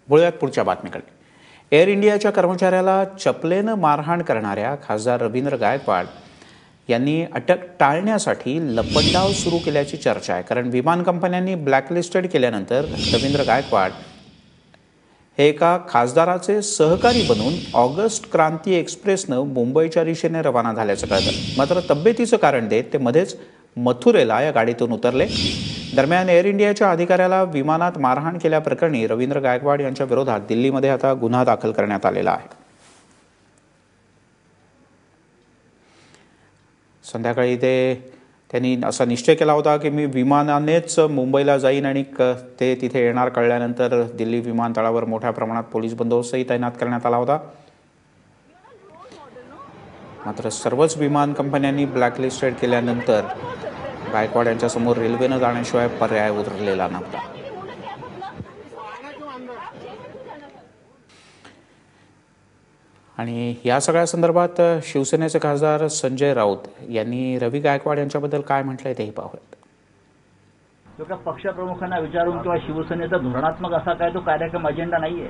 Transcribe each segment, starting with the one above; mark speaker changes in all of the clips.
Speaker 1: बोलूयात पुढच्या बातमीकडे। एअर इंडियाच्या कर्मचाऱ्याला चपलेनं मारहाण करणाऱ्या खासदार रवींद्र गायकवाड यांनी अटक टाळण्यासाठी लपंडाव सुरू केल्याची चर्चा आहे। कारण विमान कंपन्यांनी ब्लॅकलिस्टेड केल्यानंतर रवींद्र गायकवाड हे एका खासदाराचे सहकारी बनून ऑगस्ट क्रांती एक्सप्रेसनं मुंबईच्या दिशेने रवाना झाल्याचं कळतं। मात्र तब्येतीचं कारण देत ते मध्येच मथुरेला या गाडीतून उतरले। दरम्यान एअर इंडियाच्या अधिकाऱ्याला विमानात मारहाण केल्याप्रकरणी रवींद्र गायकवाड यांच्या विरोधात दिल्लीमध्ये आता गुन्हा दाखल करण्यात आलेला आहे। संध्याकाळी त्यांनी असा निश्चय केला होता की मी विमानानेच मुंबईला जाईन आणि ते तिथे येणार कळल्यानंतर दिल्ली विमानतळावर मोठ्या प्रमाणात पोलीस बंदोबस्तही तैनात करण्यात आला होता। मात्र सर्वच विमान कंपन्यांनी ब्लॅकलिस्टेड केल्यानंतर गायकवाड यांच्या समोर रेल्वेने जाण्याशिवाय पर्याय उरलेला नव्हता। आणि या सगळ्या संदर्भात शिवसेनेचे खासदार संजय राऊत यांनी रवी गायकवाड यांच्याबद्दल काय म्हटलंय तेही पाहूयात।
Speaker 2: जो का पक्षप्रमुखांना विचारून किंवा शिवसेनेचा धोरणात्मक असा काय तो कार्यक्रम अजेंडा नाहीये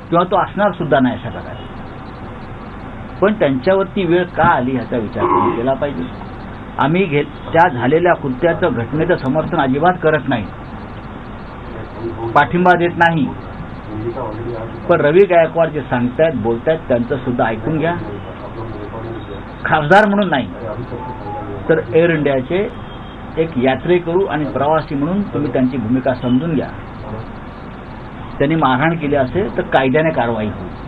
Speaker 2: किंवा तो असणार सुद्धा नाही अशा प्रकारे, पण त्यांच्यावरती वेळ का आली ह्याचा विचार केला पाहिजे। आम्ही त्या झालेल्या कृत्याचं घटनेचं समर्थन अजिबात करत नाही, पाठिंबा देत नाही, पण रवी गायकवाड जे सांगतायत बोलतायत त्यांचं सुद्धा ऐकून घ्या। खासदार म्हणून नाही तर एअर इंडियाचे एक यात्रेकरू आणि प्रवासी म्हणून तुम्ही त्यांची भूमिका समजून घ्या। त्यांनी मारहाण केली असेल तर कायद्याने कारवाई होईल।